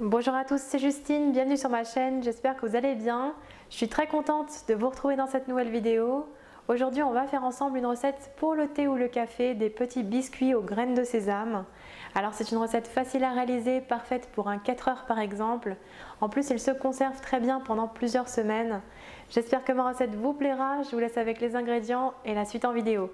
Bonjour à tous, c'est Justine, bienvenue sur ma chaîne, j'espère que vous allez bien. Je suis très contente de vous retrouver dans cette nouvelle vidéo. Aujourd'hui, on va faire ensemble une recette pour le thé ou le café, des petits biscuits aux graines de sésame. Alors c'est une recette facile à réaliser, parfaite pour un 4 heures par exemple. En plus, ils se conservent très bien pendant plusieurs semaines. J'espère que ma recette vous plaira, je vous laisse avec les ingrédients et la suite en vidéo.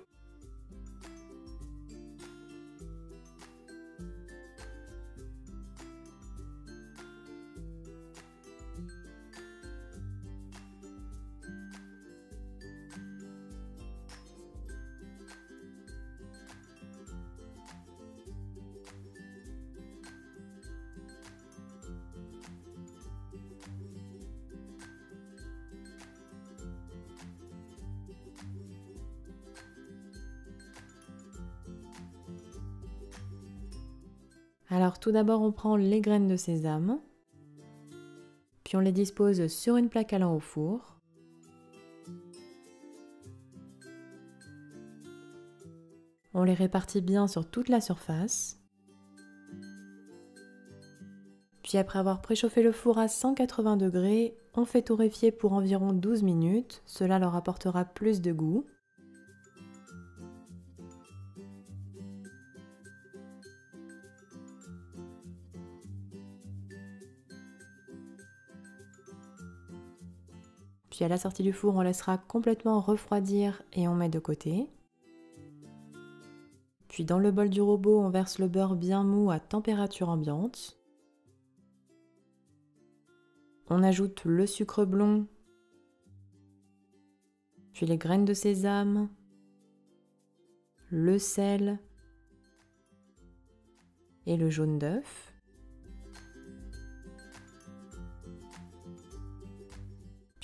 Alors tout d'abord on prend les graines de sésame, puis on les dispose sur une plaque allant au four. On les répartit bien sur toute la surface. Puis après avoir préchauffé le four à 180 degrés, on fait torréfier pour environ 12 minutes, cela leur apportera plus de goût. Puis à la sortie du four, on laissera complètement refroidir et on met de côté. Puis dans le bol du robot, on verse le beurre bien mou à température ambiante. On ajoute le sucre blond, puis les graines de sésame, le sel et le jaune d'œuf.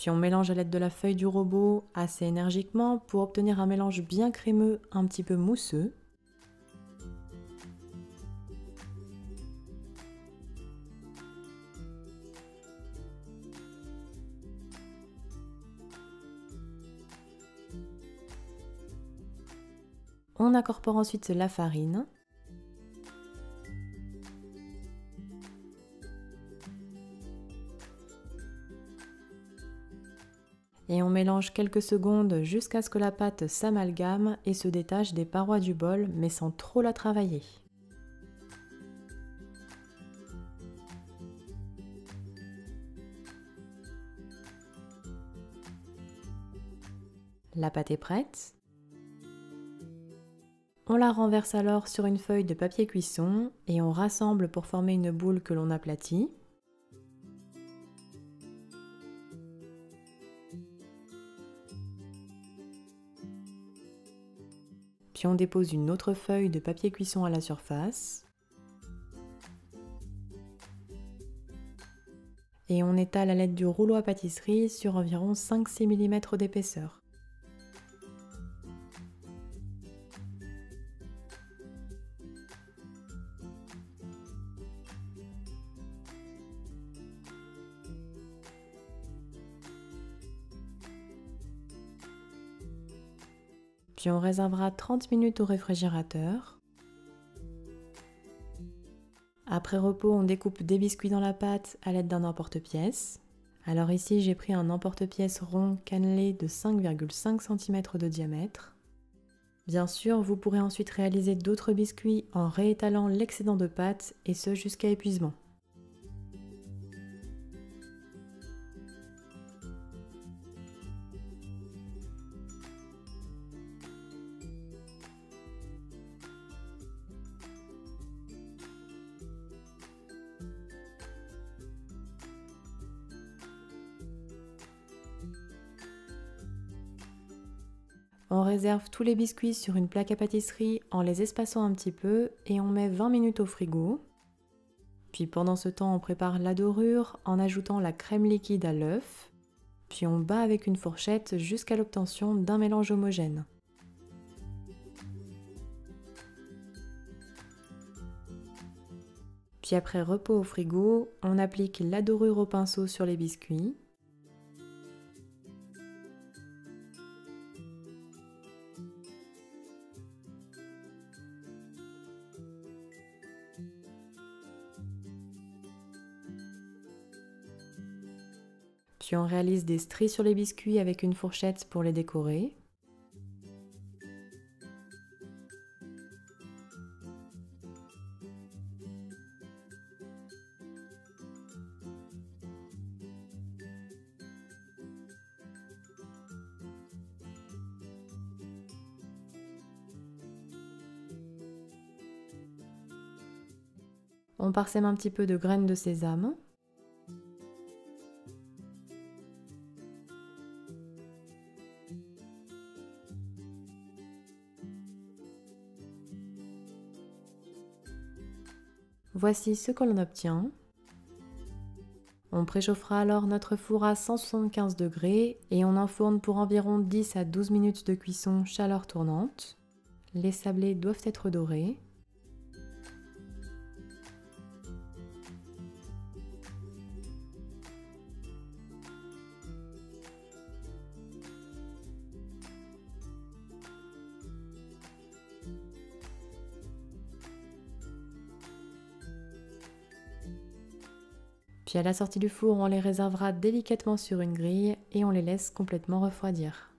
Puis on mélange à l'aide de la feuille du robot assez énergiquement pour obtenir un mélange bien crémeux, un petit peu mousseux. On incorpore ensuite la farine. Et on mélange quelques secondes jusqu'à ce que la pâte s'amalgame et se détache des parois du bol, mais sans trop la travailler. La pâte est prête. On la renverse alors sur une feuille de papier cuisson et on rassemble pour former une boule que l'on aplatit. Puis on dépose une autre feuille de papier cuisson à la surface. Et on étale à l'aide du rouleau à pâtisserie sur environ 5-6 mm d'épaisseur. Puis on réservera 30 minutes au réfrigérateur. Après repos, on découpe des biscuits dans la pâte à l'aide d'un emporte-pièce. Alors ici, j'ai pris un emporte-pièce rond cannelé de 5,5 cm de diamètre. Bien sûr, vous pourrez ensuite réaliser d'autres biscuits en réétalant l'excédent de pâte et ce jusqu'à épuisement. On réserve tous les biscuits sur une plaque à pâtisserie en les espaçant un petit peu et on met 20 minutes au frigo. Puis pendant ce temps, on prépare la dorure en ajoutant la crème liquide à l'œuf. Puis on bat avec une fourchette jusqu'à l'obtention d'un mélange homogène. Puis après repos au frigo, on applique la dorure au pinceau sur les biscuits. Puis on réalise des stries sur les biscuits avec une fourchette pour les décorer. On parsème un petit peu de graines de sésame. Voici ce que l'on obtient. On préchauffera alors notre four à 175 degrés et on enfourne pour environ 10 à 12 minutes de cuisson chaleur tournante. Les sablés doivent être dorés. Puis à la sortie du four, on les réservera délicatement sur une grille et on les laisse complètement refroidir.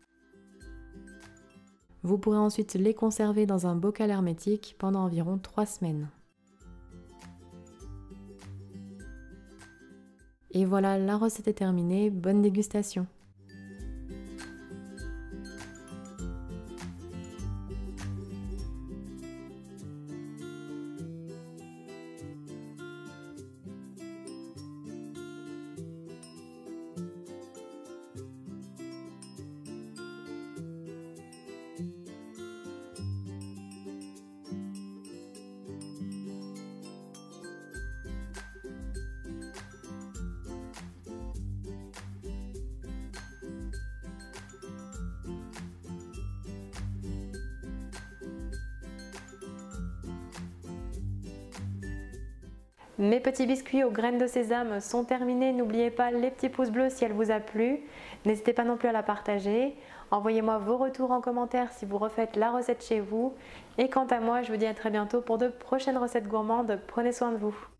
Vous pourrez ensuite les conserver dans un bocal hermétique pendant environ 3 semaines. Et voilà, la recette est terminée, bonne dégustation! Mes petits biscuits aux graines de sésame sont terminés. N'oubliez pas les petits pouces bleus si elle vous a plu. N'hésitez pas non plus à la partager. Envoyez-moi vos retours en commentaire si vous refaites la recette chez vous. Et quant à moi, je vous dis à très bientôt pour de prochaines recettes gourmandes. Prenez soin de vous.